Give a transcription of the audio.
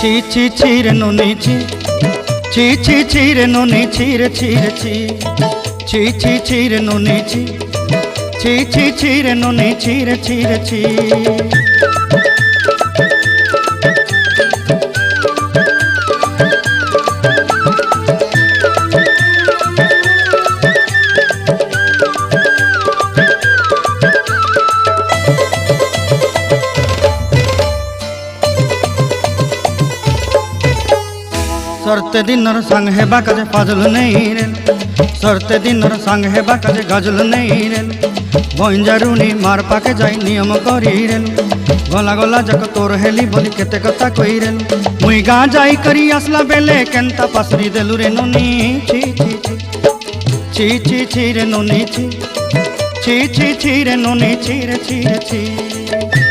ছি ছি ছি রে নুনি ছি ছি ছি ছি রে নুনি ছি রে ছি রে ছি ছি ছি ছি রে নুনি ছি ছি ছি ছি রে নুনি ছি রে ছি রে ছি। सरते दिनर संग हेबा काजे फाजल नहीं रेल सरते दिनर संग हेबा काजे गजल नहीं रेल बंजारुनी मार पाके जाई नियम करी रेल गला गला जक तोर हेली बोली केते कथा कई रेल मुई गा जाई करी आसला बेले केंता पासरी देलु रे नुनी छी छी छी छी छी छी रे नुनी छी छी छी छी रे नुनी छी रे छी रे छी।